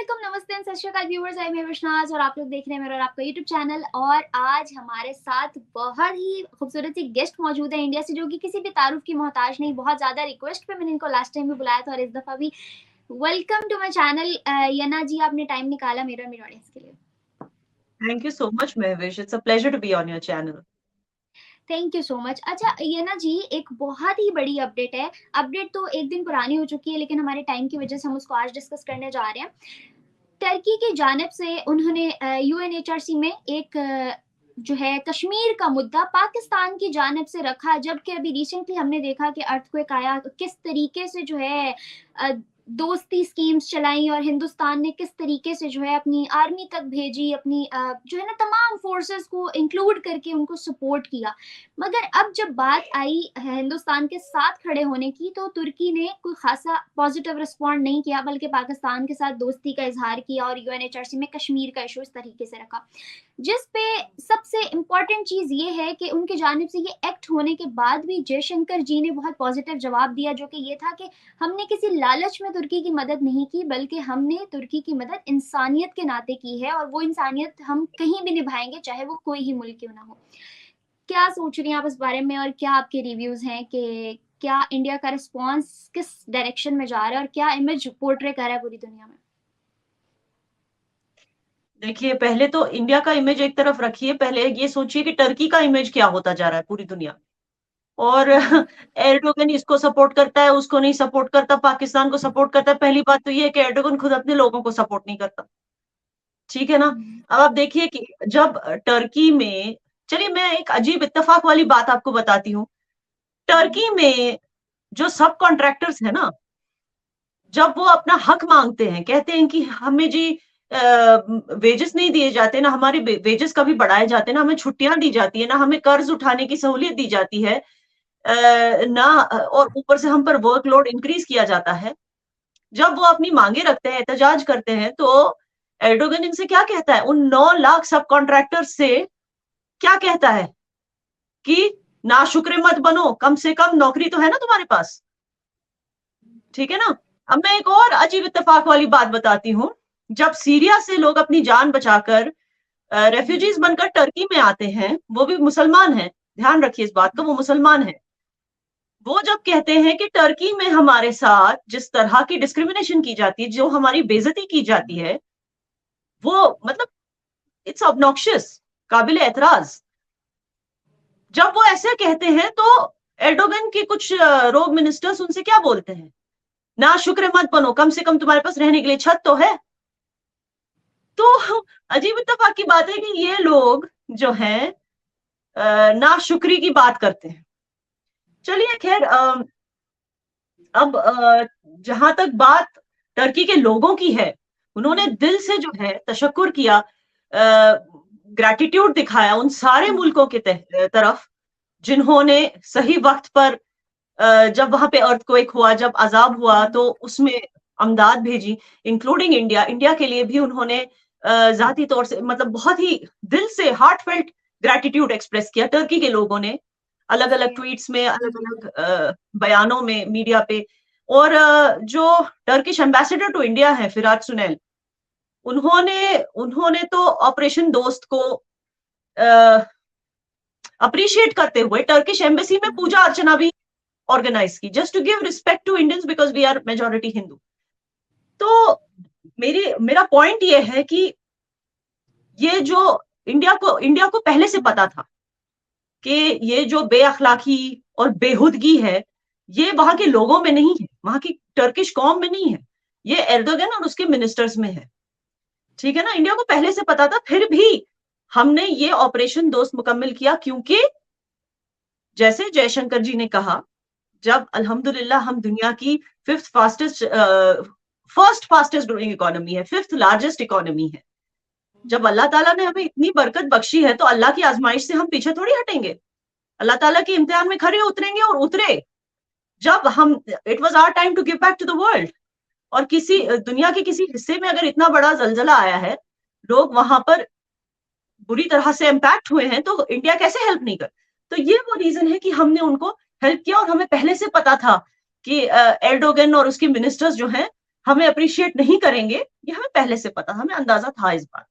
Welcome, नमस्ते and सत श्री अकाल व्यूअर्स। आई मैं विश्वनाथ और आप लोग देख रहे हैं मेरा और आपका यूट्यूब चैनल। और आज हमारे साथ बहुत ही खूबसूरत सी गेस्ट मौजूद है इंडिया से, जो कि किसी भी तारुफ की मोहताज नहीं। बहुत ज्यादा रिक्वेस्ट पे मैंने इनको लास्ट टाइम भी बुलाया था और इस दफा भी। वेलकम टू माय चैनल यना जी, आपने टाइम निकाला मेरे और मेरे ऑडियंस के लिए। Thank you so much, Mehvish. It's a pleasure to be on your channel. Thank you so much. अच्छा यना जी, एक बहुत ही बड़ी अपडेट है। अपडेट तो एक दिन पुरानी हो चुकी है, लेकिन हमारे टाइम की वजह से हम उसको आज डिस्कस करने जा रहे हैं। टर्की की जानिब से उन्होंने यूएनएचआरसी में एक जो है कश्मीर का मुद्दा पाकिस्तान की जानिब से रखा, जबकि अभी रिसेंटली हमने देखा कि अर्थक्वेक आया, किस तरीके से जो है दोस्ती स्कीम्स चलाई और हिंदुस्तान ने किस तरीके से जो है अपनी आर्मी तक भेजी, अपनी जो है ना तमाम फोर्सेस को इंक्लूड करके उनको सपोर्ट किया। मगर अब जब बात आई हिंदुस्तान के साथ खड़े होने की, तो तुर्की ने कोई खासा पॉजिटिव रिस्पॉन्ड नहीं किया, बल्कि पाकिस्तान के साथ दोस्ती का इजहार किया और यूएनएचआरसी में कश्मीर का इशू इस तरीके से रखा। जिस पे सबसे इम्पॉर्टेंट चीज ये है कि उनकी जानिब से ये एक्ट होने के बाद भी जयशंकर जी ने बहुत पॉजिटिव जवाब दिया, जो कि ये था कि हमने किसी लालच में तुर्की की मदद नहीं की, बल्कि हमने तुर्की की मदद इंसानियत के नाते की है, और वो इंसानियत हम कहीं भी निभाएंगे, चाहे वो कोई ही मुल्क क्यों ना हो। क्या सोच रही हैं आप इस बारे में, और क्या आपके रिव्यूज हैं कि क्या इंडिया का रिस्पॉन्स किस डायरेक्शन में जा रहा है और क्या इमेज पोर्ट्रे कर रहा है पूरी दुनिया में? देखिए, पहले तो इंडिया का इमेज एक तरफ रखिए, पहले ये सोचिए कि टर्की का इमेज क्या होता जा रहा है पूरी दुनिया। और एर्डोगन इसको सपोर्ट करता है, उसको नहीं सपोर्ट करता, पाकिस्तान को सपोर्ट करता है। पहली बात तो ये है कि एर्डोगन खुद अपने लोगों को सपोर्ट नहीं करता, ठीक है ना। अब आप देखिए कि जब टर्की में, चलिए मैं एक अजीब इत्तेफाक वाली बात आपको बताती हूँ। टर्की में जो सब कॉन्ट्रैक्टर्स है ना, जब वो अपना हक मांगते हैं, कहते हैं कि हमें जी वेजेस नहीं दिए जाते ना, हमारे वेजेस कभी बढ़ाए जाते ना, हमें छुट्टियां दी जाती है ना, हमें कर्ज उठाने की सहूलियत दी जाती है ना, और ऊपर से हम पर वर्कलोड इंक्रीज किया जाता है। जब वो अपनी मांगे रखते हैं, एहतजाज करते हैं, तो एर्डोगन इनसे क्या कहता है, उन 9 लाख सब कॉन्ट्रैक्टर्स से क्या कहता है कि नाशुक्र मत बनो, कम से कम नौकरी तो है ना तुम्हारे पास, ठीक है ना। अब मैं एक और अजीब इत्तेफाक वाली बात बताती हूँ। जब सीरिया से लोग अपनी जान बचाकर रेफ्यूजीज बनकर टर्की में आते हैं, वो भी मुसलमान हैं, ध्यान रखिए इस बात का, वो मुसलमान हैं। वो जब कहते हैं कि टर्की में हमारे साथ जिस तरह की डिस्क्रिमिनेशन की जाती है, जो हमारी बेइज्जती की जाती है, वो मतलब इट्स ऑब्नॉक्शियस, काबिल एतराज। जब वो ऐसे कहते हैं तो एर्डोगन के कुछ रोग मिनिस्टर्स उनसे क्या बोलते हैं, ना शुक्र मत बनो, कम से कम तुम्हारे पास रहने के लिए छत तो है। तो अजीब इत्तेफाक की बात है कि ये लोग जो हैं नाशुक्री की बात करते हैं। चलिए खैर, अब जहां तक बात टर्की के लोगों की है, उन्होंने दिल से जो है तशक्कुर किया, ग्रैटिट्यूड दिखाया उन सारे मुल्कों के तरफ जिन्होंने सही वक्त पर, जब वहां पे अर्थक्वेक हुआ, जब अजाब हुआ, तो उसमें अमदाद भेजी, इंक्लूडिंग इंडिया। इंडिया के लिए भी उन्होंने जाती तौर से, मतलब बहुत ही दिल से हार्टफेल्ट ग्रैटिट्यूड एक्सप्रेस किया टर्की के लोगों ने, अलग अलग ट्वीट्स में, अलग अलग बयानों में, मीडिया पे। और जो टर्किश एम्बेसडर टू इंडिया है फिराज सुनैल, उन्होंने उन्होंने तो ऑपरेशन दोस्त को अप्रिशिएट करते हुए टर्किश एम्बेसी में पूजा अर्चना भी ऑर्गेनाइज की, just to give respect to Indians because we are majority Hindu. तो मेरा पॉइंट ये है कि ये जो इंडिया को पहले से पता था कि ये जो बेअखलाकी और बेहुदगी है, ये वहां के लोगों में नहीं है, वहां की टर्किश कौम में नहीं है, ये एर्दोगन और उसके मिनिस्टर्स में है, ठीक है ना। इंडिया को पहले से पता था, फिर भी हमने ये ऑपरेशन दोस्त मुकम्मल किया, क्योंकि जैसे जयशंकर जी ने कहा, जब अल्हम्दुलिल्लाह हम दुनिया की फर्स्ट फास्टेस्ट ग्रोइंग इकोनॉमी है, 5th लार्जेस्ट इकोनॉमी है, जब अल्लाह ताला ने हमें इतनी बरकत बख्शी है, तो अल्लाह की आजमाइश से हम पीछे थोड़ी हटेंगे, अल्लाह ताला के इम्तिहान में खड़े उतरेंगे और उतरे। जब हम, it was our time to give back to the world. और किसी दुनिया के किसी हिस्से में अगर इतना बड़ा जलजला आया है, लोग वहां पर बुरी तरह से इम्पैक्ट हुए हैं, तो इंडिया कैसे हेल्प नहीं कर। तो ये वो रीजन है कि हमने उनको हेल्प किया, और हमें पहले से पता था कि एर्डोगन और उसके मिनिस्टर्स जो हैं, हमें अप्रिशिएट नहीं करेंगे, ये हमें पहले से पता, हमें अंदाजा था इस बात।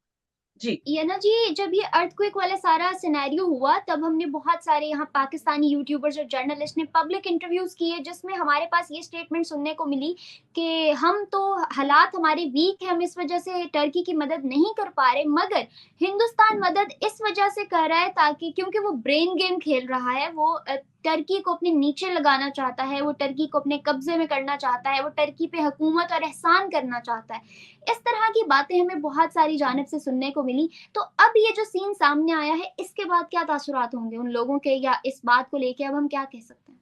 जी। ये ना जी, जब ये अर्थक्वेक वाला सारा सिनेरियो हुआ, तब हमने बहुत सारे यहाँ पाकिस्तानी यूट्यूबर्स और जर्नलिस्ट ने पब्लिक इंटरव्यूज़ किए, जिसमें हमारे पास ये स्टेटमेंट सुनने को मिली कि हम तो हालात हमारे वीक हैं, हम इस वजह से टर्की की मदद नहीं कर पा रहे, मगर हिंदुस्तान मदद इस वजह से कर रहा है ताकि, क्योंकि वो ब्रेन गेम खेल रहा है, वो टर्की को अपने नीचे लगाना चाहता है, वो टर्की को अपने कब्जे में करना चाहता है, वो टर्की पे हुकूमत और एहसान करना चाहता है। इस तरह की बातें हमें बहुत सारी जानिब से सुनने को मिली। तो अब ये जो सीन सामने आया है, इसके बाद क्या तासुरात होंगे उन लोगों के, या इस बात को लेके अब हम क्या कह सकते हैं?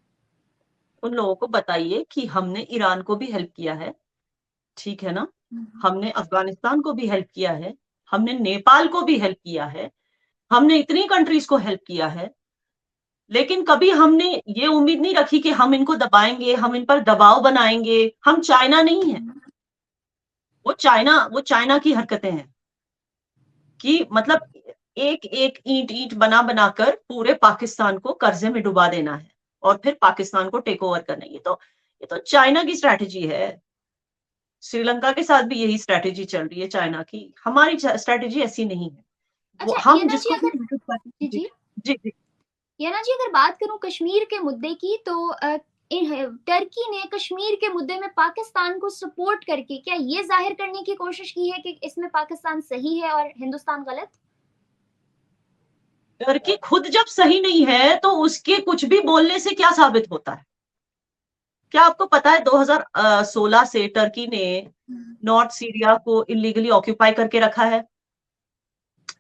उन लोगों को बताइए कि हमने ईरान को भी हेल्प किया है, ठीक है ना, हमने अफगानिस्तान को भी हेल्प किया है, हमने नेपाल को भी हेल्प किया है, हमने इतनी कंट्रीज को हेल्प किया है, लेकिन कभी हमने ये उम्मीद नहीं रखी कि हम इनको दबाएंगे, हम इन पर दबाव बनाएंगे। हम चाइना नहीं है, वो चाइना की हरकतें हैं कि मतलब एक एक ईंट ईंट बना बनाकर पूरे पाकिस्तान को कर्जे में डुबा देना है और फिर पाकिस्तान को टेक ओवर करना है। ये तो चाइना की स्ट्रैटेजी है। श्रीलंका के साथ भी यही स्ट्रैटेजी चल रही है चाइना की। हमारी स्ट्रैटेजी ऐसी नहीं है। वो अच्छा ये हम ना जी, जिसको भी अगर मदद करते जी हैं। जी जी जी जी। ये ना जी, अगर बात करूं कश्मीर के मुद्दे की, तो टर्की ने कश्मीर के मुद्दे में पाकिस्तान को सपोर्ट करके क्या ये जाहिर करने की कोशिश की है कि इसमें पाकिस्तान सही है और हिंदुस्तान गलत? टर्की खुद जब सही नहीं है तो उसके कुछ भी बोलने से क्या साबित होता है? क्या आपको पता है 2016 से टर्की ने नॉर्थ सीरिया को इलीगली ऑक्यूपाई करके रखा है।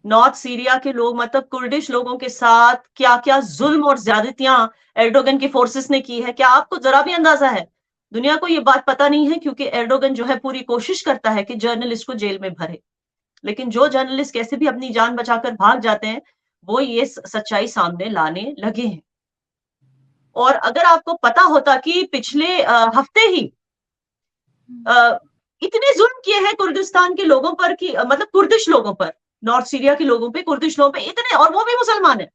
नॉर्थ सीरिया के लोग मतलब कुर्दिश लोगों के साथ क्या क्या जुल्म और ज्यादतियां एर्डोगन की फोर्सेस ने की है, क्या आपको जरा भी अंदाजा है? दुनिया को ये बात पता नहीं है क्योंकि एर्डोगन जो है पूरी कोशिश करता है कि जर्नलिस्ट को जेल में भरे, लेकिन जो जर्नलिस्ट कैसे भी अपनी जान बचाकर भाग जाते हैं वो ये सच्चाई सामने लाने लगे हैं। और अगर आपको पता होता कि पिछले हफ्ते ही इतने जुल्म किए हैं कुर्दिस्तान के लोगों पर कि मतलब कुर्दिश लोगों पर, नॉर्थ सीरिया के लोगों पे, कुर्दिश लोगों पे इतने, और वो भी मुसलमान है,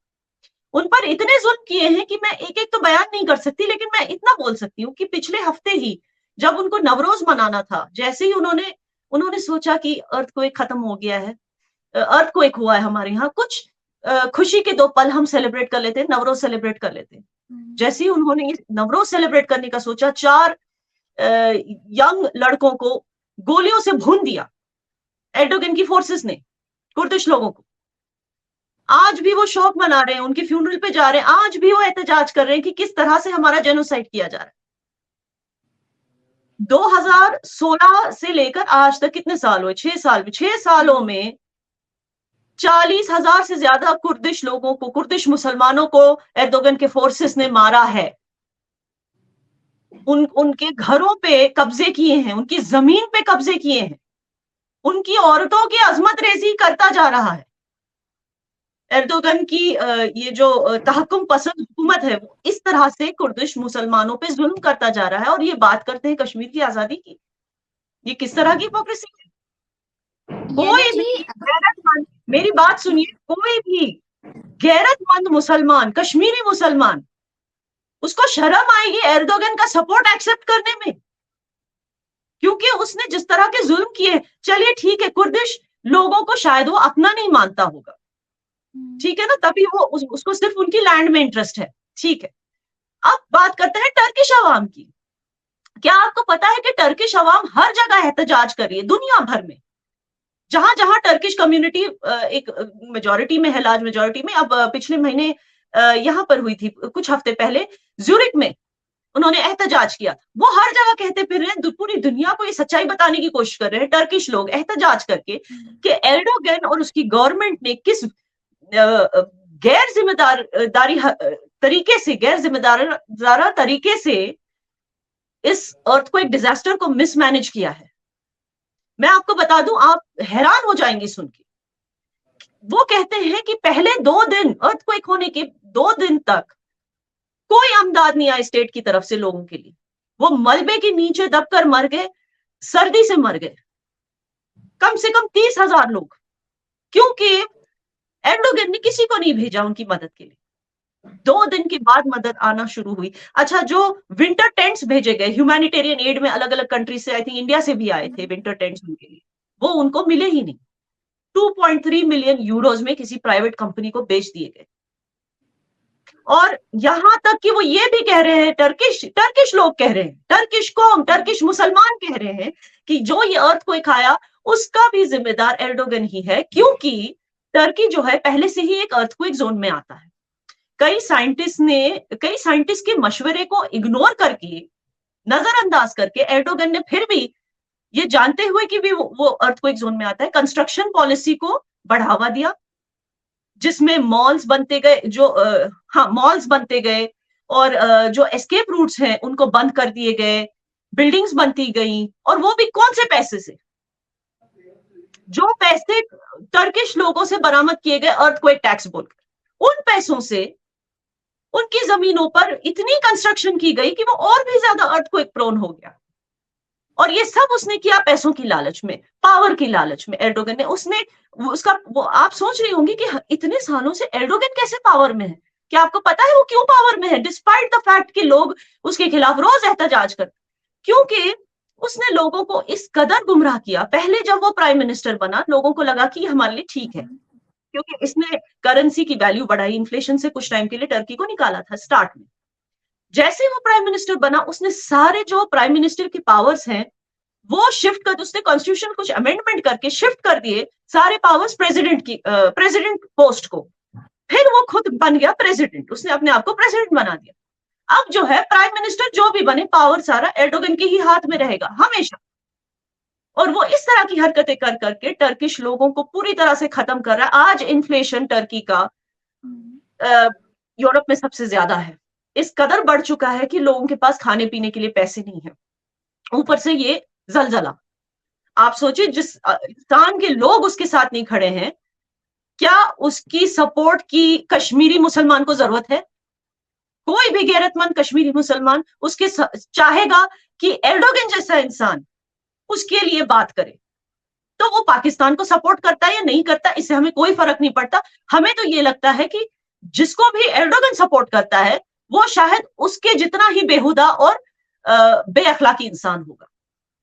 उन पर इतने जुल्म किए हैं कि मैं एक एक तो बयान नहीं कर सकती, लेकिन मैं इतना बोल सकती हूँ कि पिछले हफ्ते ही जब उनको नवरोज मनाना था, जैसे ही उन्होंने उन्होंने सोचा कि अर्थ को एक खत्म हो गया है, अर्थ को एक हुआ है हमारे यहाँ, कुछ खुशी के 2 पल हम सेलिब्रेट कर लेते हैं, नवरोज सेलिब्रेट कर लेते हैं। जैसे ही उन्होंने ये नवरोज सेलिब्रेट करने का सोचा, 4 यंग लड़कों को गोलियों से भून दिया एर्डोगन की फोर्सेस ने, कुर्दिश लोगों को। आज भी वो शोक मना रहे हैं, उनके फ्यूनरल पे जा रहे हैं, आज भी वो एहतजाज कर रहे हैं कि किस तरह से हमारा जेनोसाइड किया जा रहा है। 2016 से लेकर आज तक कितने साल हुए? 6 साल में, 6 सालों में 40,000 से ज्यादा कुर्दिश लोगों को, कुर्दिश मुसलमानों को एर्दोगन के फोर्सेस ने मारा है। उनके घरों पे कब्जे किए हैं, उनकी जमीन पे कब्जे किए हैं, उनकी औरतों की अजमत रेजी करता जा रहा है। एर्दोगन की ये जो तहक्कुम पसंद हुकूमत है वो इस तरह से कुर्दिश मुसलमानों पे जुल्म करता जा रहा है, और ये बात करते हैं कश्मीर की आजादी की। ये किस तरह की हिपोक्रेसी है? ये ना कोई जी, भी गैरतमंद, मेरी बात सुनिए, कोई भी गैरतमंद मुसलमान, कश्मीरी मुसलमान, उसको शर्म आएगी एर्दोगन का सपोर्ट एक्सेप्ट करने में, क्योंकि उसने जिस तरह के जुल्म किए। चलिए ठीक है, कुर्दिश लोगों को शायद वो अपना नहीं मानता होगा, ठीक है ना, तभी वो उसको सिर्फ उनकी लैंड में इंटरेस्ट है, ठीक है। अब बात करते हैं टर्किश अवाम की। क्या आपको पता है कि टर्किश अवाम हर जगह एहतजाज कर रही है दुनिया भर में, जहां जहां टर्किश कम्युनिटी एक मेजोरिटी में है, लार्ज मेजोरिटी में। अब पिछले महीने यहां पर हुई थी, कुछ हफ्ते पहले ज्यूरिक में उन्होंने एहतजाज किया था। वो हर जगह कहते फिर रहे हैं, पूरी दुनिया को ये सच्चाई बताने की कोशिश कर रहे हैं टर्किश लोग एहतजाज करके कि एर्डोगन और उसकी गवर्नमेंट ने किस गैर जिम्मेदारी तरीके से, गैर जिम्मेदार तरीके से इस अर्थक्वेक डिजास्टर को मिसमैनेज किया है। मैं आपको बता दूं, आप हैरान हो जाएंगे सुन के। वो कहते हैं कि पहले 2 दिन, अर्थक्वेक होने के 2 दिन तक कोई अमदाद नहीं आई स्टेट की तरफ से लोगों के लिए। वो मलबे के नीचे दबकर मर गए, सर्दी से मर गए, कम से कम 30,000 लोग, क्योंकि एर्डोगन ने किसी को नहीं भेजा उनकी मदद के लिए। 2 दिन के बाद मदद आना शुरू हुई। अच्छा, जो विंटर टेंट्स भेजे गए ह्यूमैनिटेरियन एड में अलग अलग कंट्री से, आई थिंक इंडिया से भी आए थे विंटर टेंट्स उनके लिए, वो उनको मिले ही नहीं। 2.3 मिलियन यूरोज में किसी प्राइवेट कंपनी को बेच दिए गए। और यहां तक कि वो ये भी कह रहे हैं, टर्किश टर्किश लोग कह रहे हैं, टर्किश कौम, टर्किश मुसलमान कह रहे हैं कि जो ये अर्थक्वेक आया उसका भी जिम्मेदार एर्डोगन ही है, क्योंकि टर्की जो है पहले से ही एक अर्थक्वेक जोन में आता है। कई साइंटिस्ट के मशवरे को इग्नोर करके, नजरअंदाज करके, एर्डोगन ने फिर भी ये जानते हुए कि भी वो अर्थक्वेक जोन में आता है, कंस्ट्रक्शन पॉलिसी को बढ़ावा दिया, जिसमें मॉल्स बनते गए, मॉल्स बनते गए, और जो एस्केप रूट्स हैं उनको बंद कर दिए गए, बिल्डिंग्स बनती गई, और वो भी कौन से पैसे से? जो पैसे टर्किश लोगों से बरामद किए गए अर्थक्वेक टैक्स बोलकर, उन पैसों से उनकी जमीनों पर इतनी कंस्ट्रक्शन की गई कि वो और भी ज्यादा अर्थक्वेक प्रोन हो गया। और ये सब उसने किया पैसों की लालच में, पावर की लालच में। एर्डोगन ने उसने उसका वो आप सोच रही होंगी कि इतने सालों से एर्डोगन कैसे पावर में है? क्या आपको पता है वो क्यों पावर में है, डिस्पाइट द फैक्ट कि लोग उसके खिलाफ रोज एहतजाज करते? क्योंकि उसने लोगों को इस कदर गुमराह किया। पहले जब वो प्राइम मिनिस्टर बना, लोगों को लगा कि हमारे लिए ठीक है, क्योंकि इसने करेंसी की वैल्यू बढ़ाई, इन्फ्लेशन से कुछ टाइम के लिए टर्की को निकाला था स्टार्ट में। जैसे वो प्राइम मिनिस्टर बना, उसने सारे जो प्राइम मिनिस्टर की पावर्स हैं वो शिफ्ट कर, उसने कॉन्स्टिट्यूशन कुछ अमेंडमेंट करके शिफ्ट कर दिए सारे पावर्स प्रेसिडेंट पोस्ट को। फिर वो खुद बन गया प्रेसिडेंट, उसने अपने आप को प्रेसिडेंट बना दिया। अब जो है प्राइम मिनिस्टर जो भी बने, पावर सारा एर्डोगन के ही हाथ में रहेगा हमेशा। और वो इस तरह की हरकतें कर करके टर्किश लोगों को पूरी तरह से खत्म कर रहा है। आज इन्फ्लेशन टर्की का यूरोप में सबसे ज्यादा है। इस कदर बढ़ चुका है कि लोगों के पास खाने पीने के लिए पैसे नहीं है, ऊपर से ये जलजला। आप सोचिए, जिस इंसान के लोग उसके साथ नहीं खड़े हैं, क्या उसकी सपोर्ट की कश्मीरी मुसलमान को जरूरत है? कोई भी गैरतमंद कश्मीरी मुसलमान उसके चाहेगा कि एर्डोगन जैसा इंसान उसके लिए बात करे। तो वो पाकिस्तान को सपोर्ट करता है या नहीं करता, इससे हमें कोई फर्क नहीं पड़ता। हमें तो ये लगता है कि जिसको भी एर्डोगन सपोर्ट करता है वो शायद उसके जितना ही बेहुदा और बेअखलाकी इंसान होगा।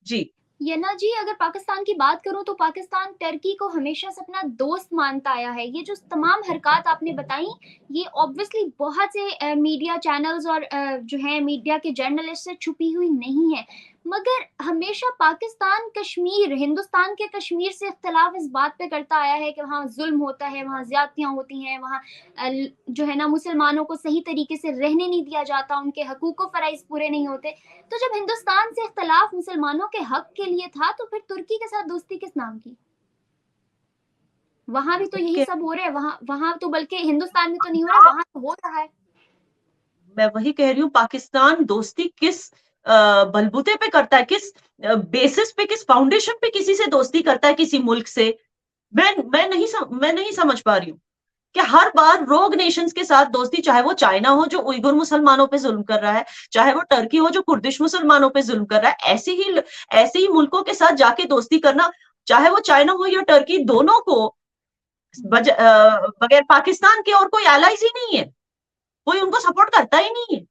जी येना जी, अगर पाकिस्तान की बात करूं तो पाकिस्तान टर्की को हमेशा से अपना दोस्त मानता आया है। ये जो तमाम हरकत आपने बताई, ये ऑब्वियसली बहुत से मीडिया चैनल्स और जो है मीडिया के जर्नलिस्ट से छुपी हुई नहीं है, मगर हमेशा पाकिस्तान कश्मीर, हिंदुस्तान के कश्मीर से इख्तलाफ इस बात पे करता आया है कि वहाँ जुल्म होता है, वहाँ ज्यादतियाँ होती हैं, वहाँ जो है ना मुसलमानों को सही तरीके से रहने नहीं दिया जाता, उनके हकूक व फराइज पूरे नहीं होते। तो जब हिंदुस्तान से इख्तलाफ मुसलमानों के हक के लिए था, तो फिर तुर्की के साथ दोस्ती किस नाम की? वहां भी तो यही सब हो रहा है, वहां वहां तो बल्कि हिंदुस्तान में तो नहीं हो रहा, वहां तो हो रहा है। मैं वही कह रही हूँ, पाकिस्तान दोस्ती किस बलबूते पे करता है, किस बेसिस पे, किस फाउंडेशन पे किसी से दोस्ती करता है, किसी मुल्क से? मैं नहीं समझ पा रही हूँ कि हर बार रोग नेशंस के साथ दोस्ती, चाहे वो चाइना हो जो उइगुर मुसलमानों पे जुल्म कर रहा है, चाहे वो टर्की हो जो कुर्दिश मुसलमानों पे जुल्म कर रहा है, ऐसे ही मुल्कों के साथ जाके दोस्ती करना, चाहे वो चाइना हो या टर्की, दोनों को बगैर पाकिस्तान के और कोई एलाइज ही नहीं है, कोई उनको सपोर्ट करता ही नहीं है।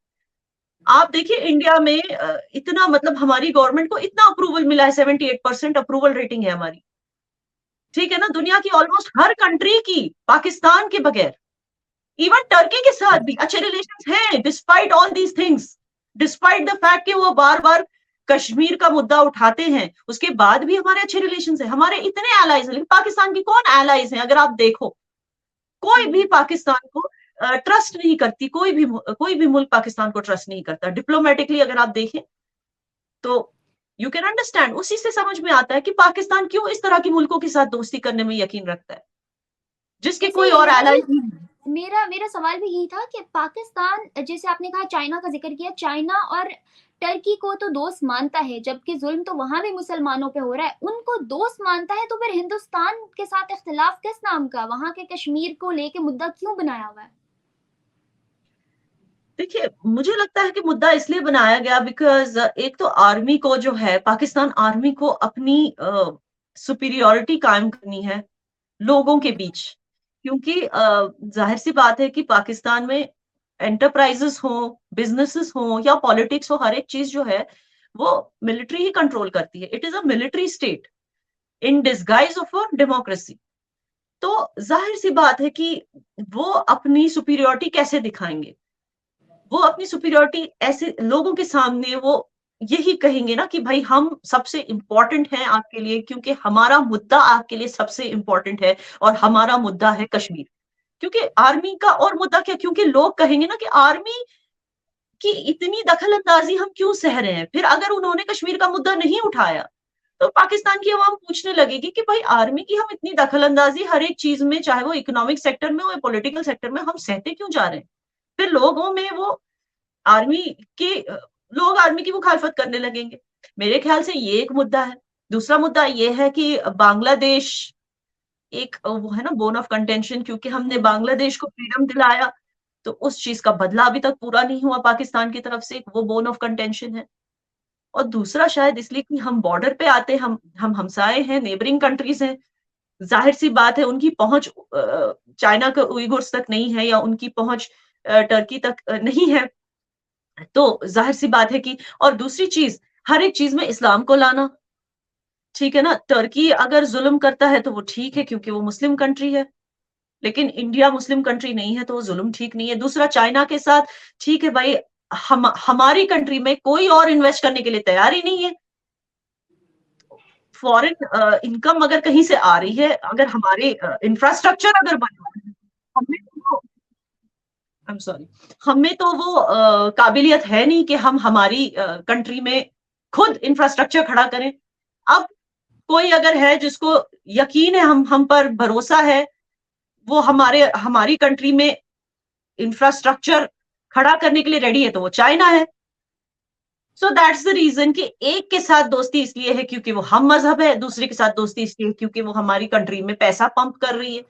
आप देखिए इंडिया में इतना, मतलब हमारी गवर्नमेंट को इतना अप्रूवल मिला है, 78% अप्रूवल रेटिंग है हमारी, ठीक है ना? दुनिया की ऑलमोस्ट हर कंट्री की, पाकिस्तान के बगैर, इवन टर्की के साथ भी अच्छे रिलेशंस हैं, despite all these things, despite the fact कि वो बार बार कश्मीर का मुद्दा उठाते हैं, उसके बाद भी हमारे अच्छे रिलेशंस हैं, हमारे इतने एलाइज हैं। लेकिन पाकिस्तान की कौन एलाइज हैं? अगर आप देखो, कोई भी पाकिस्तान को ट्रस्ट नहीं करती, कोई भी मुल्क पाकिस्तान को ट्रस्ट नहीं करता डिप्लोमेटिकली। अगर आप देखें तो यू कैन अंडरस्टैंड, उसी से समझ में आता है कि पाकिस्तान क्यों इस तरह के मुल्कों के साथ दोस्ती करने में यकीन रखता है, जिसके कोई और एलाइज नहीं है। मेरा मेरा सवाल भी यही था कि पाकिस्तान, जैसे आपने कहा चाइना का जिक्र किया, चाइना और टर्की को तो दोस्त मानता है, जबकि जुल्म तो वहां भी मुसलमानों पे हो रहा है, उनको दोस्त मानता है, तो फिर हिंदुस्तान के साथ इख्तिलाफ किस नाम का? वहां के कश्मीर को लेके मुद्दा क्यों बनाया हुआ है? देखिए, मुझे लगता है कि मुद्दा इसलिए बनाया गया बिकॉज एक तो आर्मी को जो है, पाकिस्तान आर्मी को अपनी सुपीरियोरिटी कायम करनी है लोगों के बीच, क्योंकि जाहिर सी बात है कि पाकिस्तान में एंटरप्राइजेस हो, बिजनेसेस हो या पॉलिटिक्स हो, हर एक चीज जो है वो मिलिट्री ही कंट्रोल करती है. It is a military state in disguise of a democracy. तो जाहिर सी बात है कि वो अपनी सुपीरियोरिटी कैसे दिखाएंगे. वो अपनी सुपीरियोरिटी ऐसे लोगों के सामने वो यही कहेंगे ना कि भाई हम सबसे इंपॉर्टेंट हैं आपके लिए, क्योंकि हमारा मुद्दा आपके लिए सबसे इंपॉर्टेंट है और हमारा मुद्दा है कश्मीर. क्योंकि आर्मी का और मुद्दा क्या, क्योंकि लोग कहेंगे ना कि आर्मी की इतनी दखल अंदाजी हम क्यों सह रहे हैं. फिर अगर उन्होंने कश्मीर का मुद्दा नहीं उठाया तो पाकिस्तान की आवाम पूछने लगेगी कि भाई आर्मी की हम इतनी दखल अंदाजी हर एक चीज में, चाहे वो इकोनॉमिक सेक्टर में हो या पॉलिटिकल सेक्टर में, हम सहते क्यों जा रहे हैं. फिर लोगों में वो आर्मी के लोग आर्मी की मुखालफत करने लगेंगे. मेरे ख्याल से ये एक मुद्दा है. दूसरा मुद्दा ये है कि बांग्लादेश एक वो है ना बोन ऑफ कंटेंशन, क्योंकि हमने बांग्लादेश को फ्रीडम दिलाया तो उस चीज का बदला अभी तक पूरा नहीं हुआ पाकिस्तान की तरफ से, वो बोन ऑफ कंटेंशन है. और दूसरा शायद इसलिए कि हम बॉर्डर पे आते, हम हमसाए हैं, नेबरिंग कंट्रीज हैं. जाहिर सी बात है उनकी पहुंच चाइना के उइगुर्स तक नहीं है या उनकी पहुंच टर्की तक नहीं है. तो जाहिर सी बात है कि, और दूसरी चीज, हर एक चीज में इस्लाम को लाना. ठीक है ना, टर्की अगर जुल्म करता है तो वो ठीक है क्योंकि वो मुस्लिम कंट्री है, लेकिन इंडिया मुस्लिम कंट्री नहीं है तो वो जुल्म ठीक नहीं है. दूसरा, चाइना के साथ ठीक है भाई, हमारी कंट्री में कोई और इन्वेस्ट करने के लिए तैयार ही नहीं है. फॉरेन इनकम अगर कहीं से आ रही है, अगर हमारे इंफ्रास्ट्रक्चर अगर बन रहा है, हमें तो आई एम सॉरी, हमें तो वो काबिलियत है नहीं कि हम हमारी कंट्री में खुद इंफ्रास्ट्रक्चर खड़ा करें. अब कोई अगर है जिसको यकीन है, हम पर भरोसा है, वो हमारी कंट्री में इंफ्रास्ट्रक्चर खड़ा करने के लिए रेडी है, तो वो चाइना है. सो दैट्स द रीजन कि एक के साथ दोस्ती इसलिए है क्योंकि वो हम मजहब है, दूसरे के साथ दोस्ती इसलिए क्योंकि वो हमारी कंट्री में पैसा पंप कर रही है,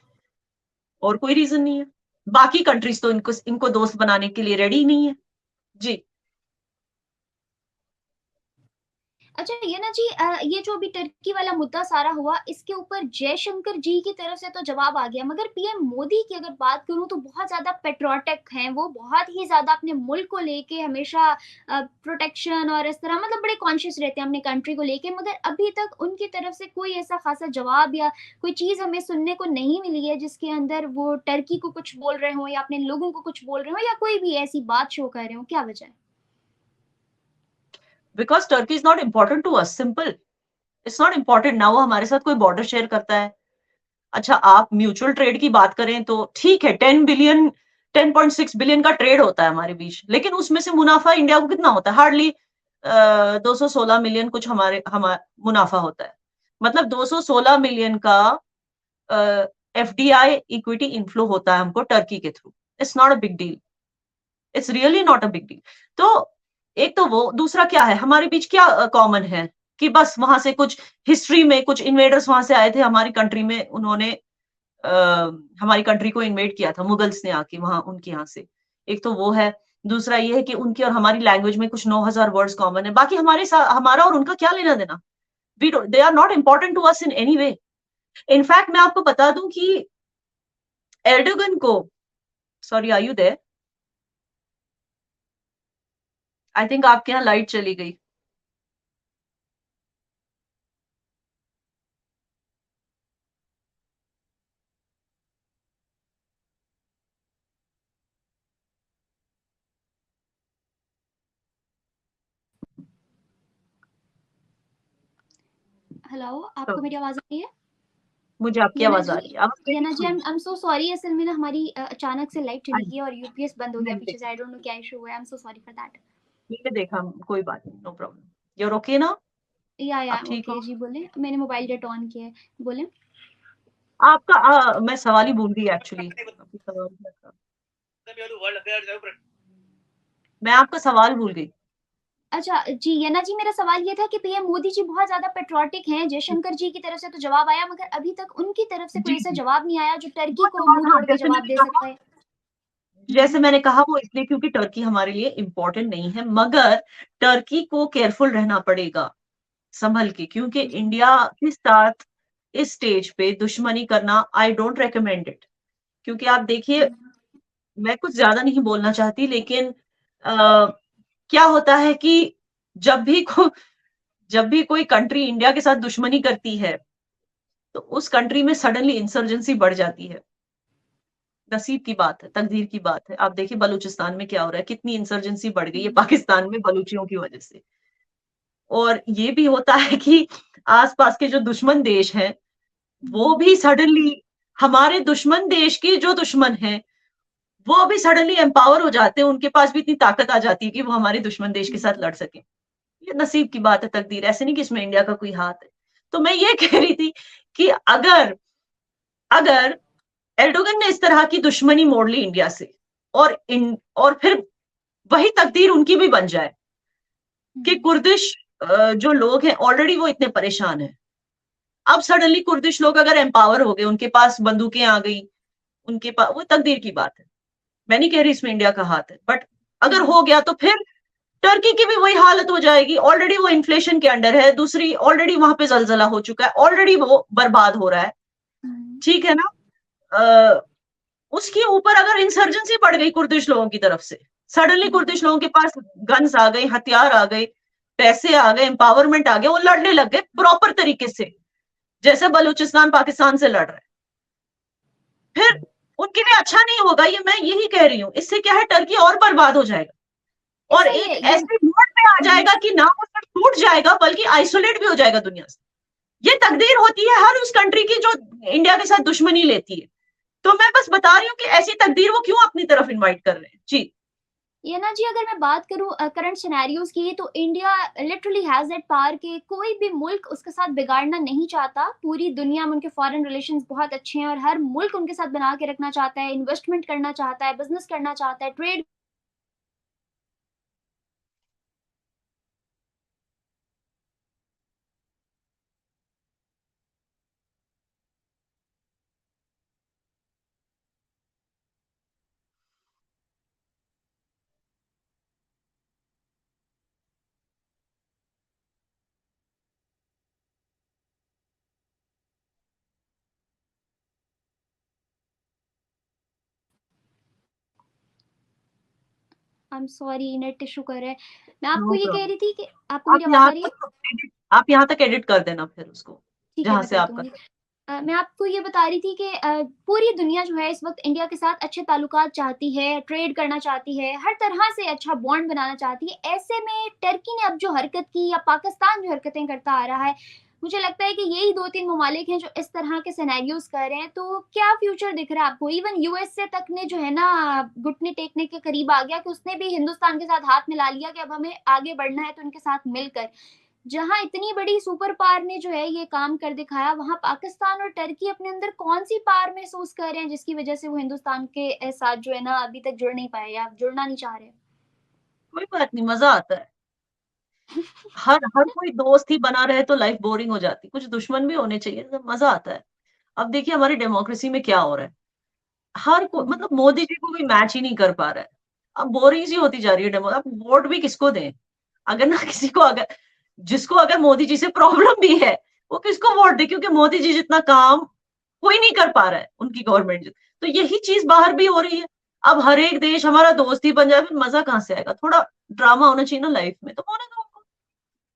और कोई रीजन नहीं है. बाकी कंट्रीज तो इनको इनको दोस्त बनाने के लिए रेडी नहीं है. जी. अच्छा ये ना जी, ये जो अभी टर्की वाला मुद्दा सारा हुआ, इसके ऊपर जयशंकर जी की तरफ से तो जवाब आ गया, मगर पीएम मोदी की अगर बात करूं तो बहुत ज्यादा पेट्रोटिक हैं वो, बहुत ही ज्यादा अपने मुल्क को लेके हमेशा प्रोटेक्शन और इस तरह मतलब बड़े कॉन्शियस रहते हैं अपने कंट्री को लेके, मगर अभी तक उनकी तरफ से कोई ऐसा खासा जवाब या कोई चीज हमें सुनने को नहीं मिली है जिसके अंदर वो टर्की को कुछ बोल रहे हो या अपने लोगों को कुछ बोल रहे हो या कोई भी ऐसी बात शो कर रहे हो. क्या वजह है? Because Turkey is not important to us, simple. It's not important ना वो हमारे साथ कोई बॉर्डर शेयर करता है. अच्छा, आप म्यूचुअल ट्रेड की बात करें तो ठीक है, 10 बिलियन 10.6 बिलियन का ट्रेड होता है हमारे बीच, लेकिन उसमें से मुनाफा इंडिया को कितना होता है? हार्डली 216 मिलियन कुछ हमारा मुनाफा होता है. मतलब 216 मिलियन का एफडीआई इक्विटी इनफ्लो होता है हमको टर्की के through. It's not a big deal. It's really not a big deal. तो एक तो वो, दूसरा क्या है हमारे बीच, क्या कॉमन है कि बस वहां से कुछ हिस्ट्री में कुछ इन्वेडर्स वहां से आए थे हमारी कंट्री में, उन्होंने हमारी कंट्री को इन्वेड किया था, मुगल्स ने आके वहां उनके यहाँ से. एक तो वो है. दूसरा ये है कि उनकी और हमारी लैंग्वेज में कुछ 9,000 वर्ड्स कॉमन है. बाकी हमारा और उनका क्या लेना देना. They are not important to us in any way. In fact मैं आपको बता दूं कि एर्डोगन को, sorry are you there? I think आपके यहाँ लाइट चली गई. हेलो, तो आपको मेरी आवाज आ रही है? मुझे आपकी येना आवाज आ जी, रही है, अब येना जी, आई एम सो सॉरी, असल में ना हमारी अचानक से लाइट चली गई और यूपीएस बंद हो गया मैंने पीछे से, आई डोंट नो क्या इशू हुआ है, I am so sorry for that. देखा, कोई बात नहीं, नो प्रॉब्लम. यूर ओके ना? या आप ठीक ओके हो? जी, बोले, मैंने मोबाइल डेटा ऑन किया है, बोले. आपका मैं सवाल ही भूल गई एक्चुअली. सवाल क्या था? मैं आपका सवाल भूल गई. अच्छा जी, येना जी, मेरा सवाल ये था कि पीएम मोदी जी बहुत ज्यादा पेट्रोटिक हैं, जयशंकर जी की तरफ से तो जवाब आया मगर अभी तक उनकी तरफ से कोई जी ऐसा जी. जवाब नहीं आया जो टर्की वो को जवाब, मुंह हाँ, तोड़ के जवाब दे सकता है. जैसे मैंने कहा वो इसलिए क्योंकि टर्की हमारे लिए इम्पोर्टेंट नहीं है, मगर टर्की को केयरफुल रहना पड़ेगा, संभल के, क्योंकि इंडिया के साथ इस स्टेज पे दुश्मनी करना आई डोंट रेकमेंड इट. क्योंकि आप देखिए, मैं कुछ ज्यादा नहीं बोलना चाहती, लेकिन क्या होता है कि जब भी को जब भी कोई कंट्री इंडिया के साथ दुश्मनी करती है, तो उस कंट्री में सडनली इंसर्जेंसी बढ़ जाती है। नसीब की बात है, तकदीर की बात है। आप देखिए बलूचिस्तान में क्या हो रहा है, कितनी इंसर्जेंसी बढ़ गई है पाकिस्तान में बलूचियों की वजह से। और ये भी होता है कि आसपास के जो दुश्मन देश हैं, वो भी सडनली हमारे दुश्मन देश के जो दुश्मन हैं, वो भी सडनली एम्पावर हो जाते हैं, उनके पास भी इतनी ताकत आ जाती है कि वो हमारे दुश्मन देश के साथ लड़ सके। ये नसीब की बात है, तकदीर, ऐसे नहीं कि इसमें इंडिया का कोई हाथ है। तो मैं ये कह रही थी कि अगर अगर एर्डोगन ने इस तरह की दुश्मनी मोड़ ली इंडिया से, और फिर वही तकदीर उनकी भी बन जाए कि कुर्दिश जो लोग हैं ऑलरेडी वो इतने परेशान हैं, अब सडनली कुर्दिश लोग अगर एम्पावर हो गए, उनके पास बंदूकें आ गई, उनके पास, वो तकदीर की बात है। मैं नहीं कह रही इसमें इंडिया का हाथ है, बट अगर हो गया तो फिर टर्की की भी वही हालत हो जाएगी। ऑलरेडी वो इन्फ्लेशन के अंडर है, दूसरी ऑलरेडी वहां पे जलजला हो चुका है, ऑलरेडी वो बर्बाद हो रहा है, ठीक है ना। अ, उसके ऊपर अगर इंसर्जेंसी बढ़ गई कुर्दिश लोगों की तरफ से, सडनली कुर्दिश लोगों के पास गन्स आ गए, हथियार आ गए, पैसे आ गए, एम्पावरमेंट आ गया, वो लड़ने लग गए प्रॉपर तरीके से, जैसे बलूचिस्तान पाकिस्तान से लड़ रहे हैं, फिर उनके लिए अच्छा नहीं होगा। ये मैं यही कह रही हूँ, इससे क्या है, टर्की और बर्बाद हो जाएगा और ऐसा ही एक है ये। ऐसे मोड पे आ जाएगा कि ना वो सिर्फ टूट जाएगा बल्कि आइसोलेट भी हो जाएगा दुनिया से। ये तकदीर होती है हर उस कंट्री की जो इंडिया के साथ दुश्मनी लेती है। तो मैं बस बता रही हूँ कि ऐसी तकदीर वो क्यों अपनी तरफ इनवाइट कर रहे हैं। जी ये ना जी, अगर मैं बात करूं करंट सिनेरियोज की, तो India literally has that power कि कोई भी मुल्क उसके साथ बिगाड़ना नहीं चाहता। पूरी दुनिया में उनके फॉरेन रिलेशंस बहुत अच्छे हैं और हर मुल्क उनके साथ बना के रखना चाहता है, इन्वेस्टमेंट करना चाहता है, बिजनेस करना चाहता है, trade. I am sorry, net issue कर रहा है। मैं आपको नो ये कह प्रॉब्लम। रही थी कि आपको मेरी आप आवाज यहाँ आ रही है? तक आप यहाँ तक एडिट कर देना फिर उसको, ठीक है, जहां मैं से कर आप कर। दूंगी। मैं आपको ये बता रही थी कि पूरी दुनिया जो है इस वक्त इंडिया के साथ अच्छे ताल्लुकात चाहती है, ट्रेड करना चाहती है, हर तरह से अच्छा बॉन्ड बनाना चाहती है। ऐसे में टर्की ने अब जो हरकत की, या पाकिस्तान जो हरकतें करता आ रहा है, मुझे लगता है कि यही दो तीन ममालिक हैं जो इस तरह के सिनेरियोज कर रहे हैं। तो क्या फ्यूचर दिख रहा है आपको? इवन यूएसए तक ने जो है ना घुटने टेकने के करीब आ गया कि उसने भी हिंदुस्तान के साथ हाथ मिला लिया कि अब हमें आगे बढ़ना है तो उनके साथ मिलकर। जहां इतनी बड़ी सुपर पावर ने जो है ये काम कर दिखाया, वहां पाकिस्तान और टर्की अपने अंदर कौन सी पावर महसूस कर रहे हैं जिसकी वजह से वो हिंदुस्तान के साथ जो है ना अभी तक जुड़ नहीं पाए या जुड़ना नहीं चाह रहे? कोई बात नहीं, मजा आता है। हर हर कोई दोस्त ही बना रहे तो लाइफ बोरिंग हो जाती, कुछ दुश्मन भी होने चाहिए तो मजा आता है। अब देखिए हमारी डेमोक्रेसी में क्या हो रहा है, हर को मतलब मोदी जी को भी मैच ही नहीं कर पा रहा है। अब बोरिंग सी होती जा रही है डेमो। अब वोट भी किसको दें, अगर ना किसी को, अगर जिसको अगर मोदी जी से प्रॉब्लम भी है, वो किसको वोट दे, क्योंकि मोदी जी जितना काम कोई नहीं कर पा रहा है उनकी गवर्नमेंट। तो यही चीज बाहर भी हो रही है। अब हर एक देश हमारा दोस्त ही बन जाए, फिर मजा कहाँ से आएगा। थोड़ा ड्रामा होना चाहिए ना लाइफ में, तो होने दो उनको,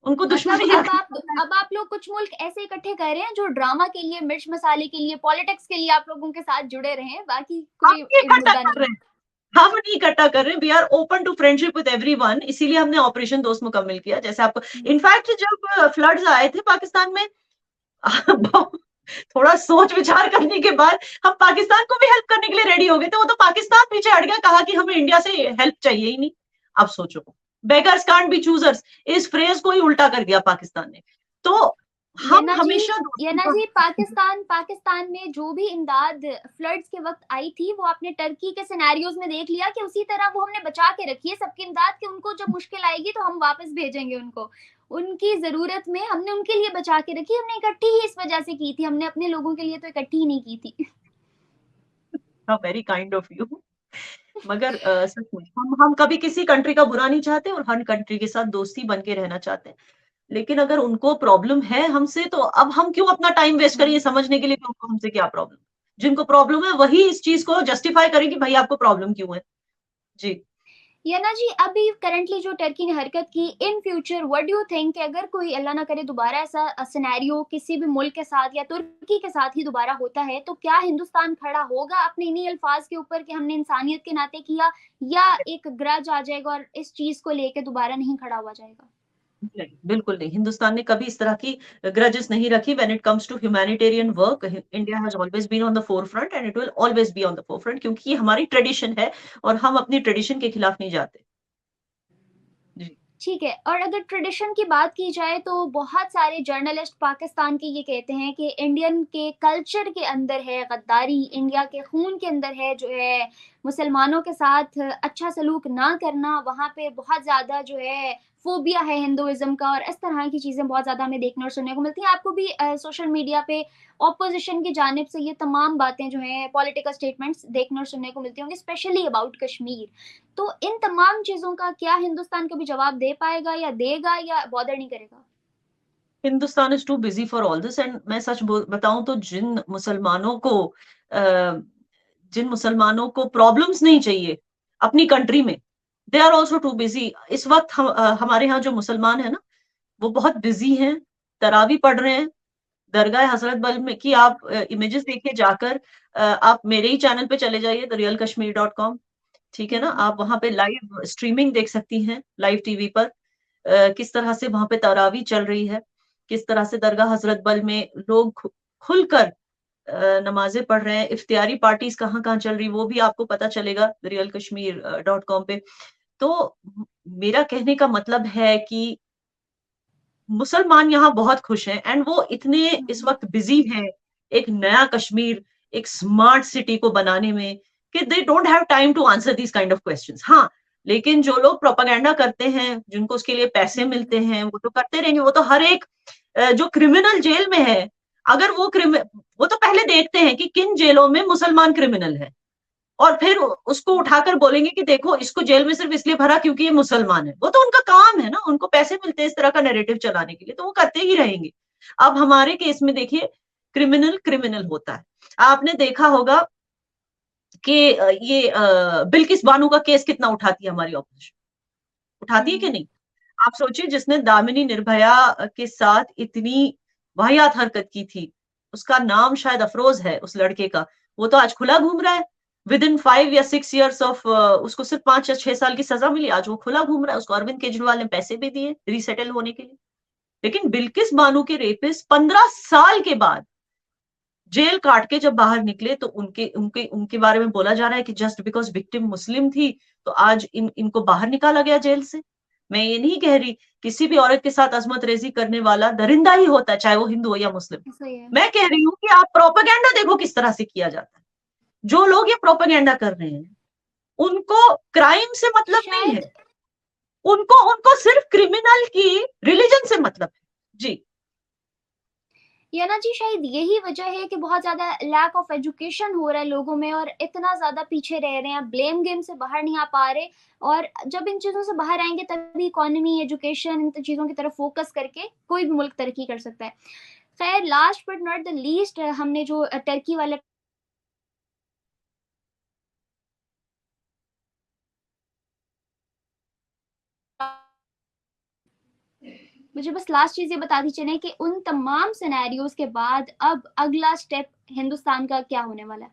उनको मतलब दुश्मनी अब आप रखनी। अब आप लोग कुछ मुल्क ऐसे इकट्ठे कर रहे हैं जो ड्रामा के लिए, मिर्च मसाले के लिए, पॉलिटिक्स के लिए आप लोगों के साथ जुड़े रहे हैं, बाकी हम कोई नहीं इकट्ठा मुद्दा कर नहीं रहे है। हैं, हम नहीं इकट्ठा कर रहे हैं। We are open to friendship with everyone, इसीलिए हमने ऑपरेशन दोस्त मुकम्मल किया, जैसे आपको। इनफैक्ट जब फ्लड्स आए थे पाकिस्तान में, थोड़ा सोच विचार करने के बाद हम पाकिस्तान को भी हेल्प करने के लिए रेडी हो गए थे। वो तो पाकिस्तान पीछे हट गया, कहा कि हमें इंडिया से हेल्प चाहिए ही नहीं। अब सोचो, बेगर्स कांट बी चूजर्स, इस फ्रेज को ही उल्टा कर दिया पाकिस्तान ने। तो ये हम ना जी हमेशा ये दोस्ती ना का। जी पाकिस्तान में जो भी इमदाद फ्लड्स के वक्त आई थी, वो आपने टर्की के सिनेरियोज में देख लिया कि उसी तरह वो हमने बचा के रखी है सबकी इमदाद, कि उनको जब मुश्किल आएगी तो हम वापस भेजेंगे उनको। उनकी जरूरत में हमने उनके लिए बचा के रखी। हमने इकट्ठी ही इस वजह से की थी, हमने अपने लोगों के लिए तो इकट्ठी ही नहीं की थी। Very kind of you. मगर सचमुच हम कभी किसी कंट्री का बुरा नहीं चाहते और हर कंट्री के साथ दोस्ती बन के रहना चाहते हैं। लेकिन अगर उनको प्रॉब्लम है हमसे, तो अब हम क्यों अपना टाइम वेस्ट करें ये समझने के लिए कि उनको हमसे क्या प्रॉब्लम। जिनको प्रॉब्लम है वही इस चीज को जस्टिफाई करें कि भाई आपको प्रॉब्लम क्यों है। जी याना जी, अभी करंटली जो टर्की ने हरकत की, in future what do you think, अगर कोई अल्लाह ना करे दोबारा ऐसा सिनेरियो किसी भी मुल्क के साथ या तुर्की के साथ ही दोबारा होता है, तो क्या हिंदुस्तान खड़ा होगा अपने इन्हीं अल्फाज के ऊपर कि हमने इंसानियत के नाते किया, या एक ग्रज आ जाएगा और इस चीज को लेके दोबारा नहीं खड़ा हुआ जाएगा? नहीं, बिल्कुल नहीं। हिंदुस्तान ने कभी इस तरह की ग्रजेस नहीं रखी when it comes to humanitarian work. India has always been on the forefront and it will always be on the forefront, क्योंकि ये हमारी ट्रेडिशन है और हम अपनी ट्रेडिशन के खिलाफ नहीं जाते। जी ठीक है, और अगर ट्रेडिशन की बात की जाए तो बहुत सारे जर्नलिस्ट पाकिस्तान के ये कहते हैं कि इंडियन के कल्चर के अंदर है गद्दारी, इंडिया के खून के अंदर है जो है मुसलमानों के साथ अच्छा सलूक ना करना, वहाँ पे बहुत ज़्यादा जो है फोबिया है हिंदुइज्म का, और इस तरह की चीज़ें बहुत ज़्यादा हमें देखने और सुनने को मिलती हैं। आपको भी सोशल मीडिया पे ऑपोजिशन की जानिब से ये तमाम बातें जो हैं पॉलिटिकल स्टेटमेंट्स देखने और सुनने को मिलती होंगी, स्पेशली अबाउट कश्मीर। तो इन तमाम चीजों का क्या हिंदुस्तान कभी जवाब दे पाएगा, या देगा, या बॉदर नहीं करेगा? Hindustan is too busy for all this. And मैं सच बताऊं तो जिन मुसलमानों को प्रॉब्लम्स नहीं चाहिए अपनी कंट्री में, they are also too busy. इस वक्त हमारे यहाँ जो मुसलमान है ना, वो बहुत बिजी हैं, तरावी पढ़ रहे हैं दरगाह हजरत बल में की। आप इमेजेस देखिए जाकर, आप मेरे ही चैनल पे चले जाइए therealkashmir.com, ठीक है ना, हम्म। आप वहां पे लाइव स्ट्रीमिंग देख सकती हैं, लाइव टीवी पर किस तरह से वहां पे तरावी चल रही है, किस तरह से दरगाह हजरत बल में लोग खुलकर नमाजें पढ़ रहे हैं। इफ्तियारी पार्टीज कहाँ कहाँ चल रही वो भी आपको पता चलेगा therealkashmir.com पे। तो मेरा कहने का मतलब है कि मुसलमान यहाँ बहुत खुश हैं एंड वो इतने इस हम्म। वक्त बिजी हैं एक नया कश्मीर, एक स्मार्ट सिटी को बनाने में, कि they don't have time to answer these kind of questions. हाँ, लेकिन जो लोग प्रोपागेंडा करते हैं, जिनको उसके लिए पैसे मिलते हैं, वो तो करते रहेंगे। वो तो हर एक जो क्रिमिनल जेल में है, अगर वो तो पहले देखते हैं कि किन जेलों में मुसलमान क्रिमिनल है, और फिर उसको उठाकर बोलेंगे कि देखो इसको जेल में सिर्फ इसलिए भरा क्योंकि ये मुसलमान है। वो तो उनका काम है ना, उनको पैसे मिलते हैं इस तरह का नैरेटिव चलाने के लिए, तो वो करते ही रहेंगे। अब हमारे केस में देखिए, क्रिमिनल क्रिमिनल होता है। आपने देखा होगा कि ये बिल्किस बानो का केस कितना उठाती है हमारी ऑपोजिशन, उठाती है कि हम्म। नहीं? आप सोचिए, जिसने दामिनी निर्भया के साथ इतनी वाहियात हरकत की थी, उसका नाम शायद अफरोज है उस लड़के का, वो तो आज खुला घूम रहा है। विद इन 5 या 6 years ऑफ, उसको सिर्फ 5 या 6 साल की सजा मिली, आज वो खुला घूम रहा है। उसको अरविंद केजरीवाल ने पैसे भी दिए रिसेटल होने के लिए। लेकिन बिल्किस बानो के रेपिस्ट 15 साल के बाद जेल काट के जब बाहर निकले, तो उनके उनके उनके बारे में बोला जा रहा है कि जस्ट बिकॉज विक्टिम मुस्लिम थी तो आज इनको बाहर निकाला गया जेल से। मैं ये नहीं कह रही किसी भी औरत के साथ अजमत रेजी करने वाला दरिंदा ही होता है, चाहे वो हिंदू हो या मुस्लिम। सही है। मैं कह रही हूँ कि आप प्रोपेगेंडा देखो किस तरह से किया जाता है। जो लोग ये प्रोपेगेंडा कर रहे हैं, उनको क्राइम से मतलब नहीं है, शायद उनको उनको सिर्फ क्रिमिनल की रिलीजन से मतलब है। जी याना जी, शायद यही वजह है कि बहुत ज्यादा लैक ऑफ एजुकेशन हो रहा है लोगों में, और इतना ज्यादा पीछे रह रहे हैं, ब्लेम गेम से बाहर नहीं आ पा रहे। और जब इन चीजों से बाहर आएंगे तभी इकोनॉमी, एजुकेशन, इन चीजों की तरफ फोकस करके कोई भी मुल्क तरक्की कर सकता है। खैर, last but not the least, हमने जो टर्की वाला, मुझे बस लास्ट चीज ये बता दी चले कि उन तमाम सिनेरियोज के बाद अब अगला स्टेप हिंदुस्तान का क्या होने वाला है।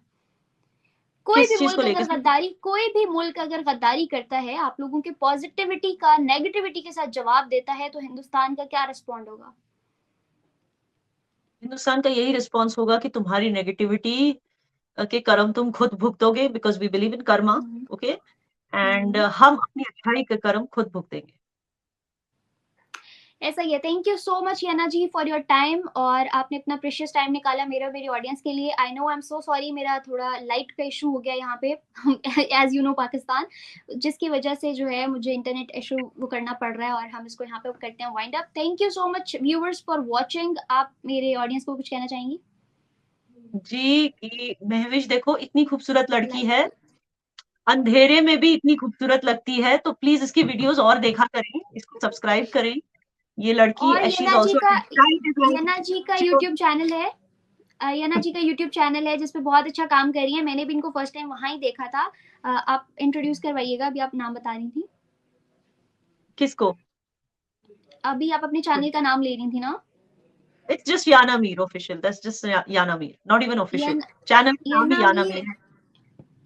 कोई भी किस चीज को मुल्क लेकर? अगर गद्दारी, कोई भी मुल्क अगर गद्दारी करता है, आप लोगों के पॉजिटिविटी का नेगेटिविटी के साथ जवाब देता है, तो हिंदुस्तान का क्या रिस्पॉन्ड होगा? हिंदुस्तान का यही रिस्पॉन्स होगा कि तुम्हारी नेगेटिविटी के कर्म तुम खुद भुगतोगे, because we believe in karma. Hmm. Okay, and hmm. हम अपनी अच्छाई के कर्म खुद भुगतेंगे। ऐसा ही है। Thank you so much Yana ji for your time, और आपने अपना प्रेशियस टाइम निकाला मेरा, मेरी ऑडियंस के लिए। I know, I am so sorry, मेरा थोड़ा लाइट का इशू हो गया यहाँ पे एज यू नो पाकिस्तान, जिसकी वजह से जो है मुझे इंटरनेट इशू वो करना पड़ रहा है, और हम इसको यहाँ पे करते हैं wind up. Thank you so much viewers for watching. आप मेरे ऑडियंस को कुछ कहना चाहेंगी? जी, कि महविश देखो इतनी खूबसूरत लड़की है, लाइक, अंधेरे में भी इतनी खूबसूरत लगती है, तो प्लीज इसकी वीडियोस और देखा करें, इसको सब्सक्राइब करें। ये लड़की और शी इज ऑल्सो, येना जी का यूट्यूब चैनल है, यना जी का यूट्यूब चैनल है जिसपे बहुत अच्छा काम कर रही है, मैंने भी इनको फर्स्ट टाइम वहां ही देखा था। आप इंट्रोड्यूस करवाइएगा, अभी आप नाम बता रही थी। किसको? अभी आप अपने चैनल का नाम ले रही थी ना? It's just Yana Mir official, that's just Yana Mir, not even official. N channel का नाम भी यना याना मीर मीर है।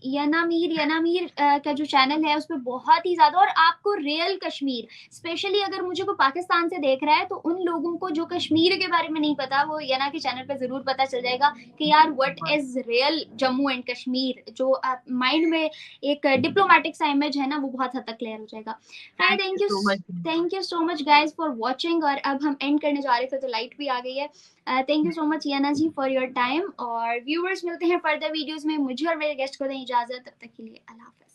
यनामीर का जो चैनल है उसपे बहुत ही ज्यादा, और आपको रियल कश्मीर, स्पेशली अगर मुझे कोई पाकिस्तान से देख रहा है तो उन लोगों को जो कश्मीर के बारे में नहीं पता, वो यना के चैनल पे जरूर पता चल जाएगा कि यार what is real Jammu and Kashmir. जो आप माइंड में एक डिप्लोमेटिक सा इमेज है ना, वो बहुत हद तक क्लियर हो जाएगा। Fine, thank you so much. Thank you so much guys for watching. और अब हम एंड करने जा रहे थे तो लाइट भी आ गई है। Thank you so much Yana ji for your time, और व्यूअर्स मिलते हैं फर्दर वीडियोस में। मुझे और मेरे गेस्ट को दें इजाजत, तब तक के लिए अल्लाह हाफिज।